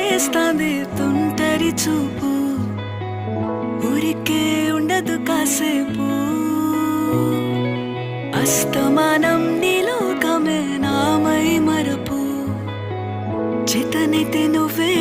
చేస్తాంది తుంటరి చూపు, ఊరికే ఉండదు కాసేపు. అస్తమానం నీలోకమే నామై మరపు, చేతనైతే నువ్వే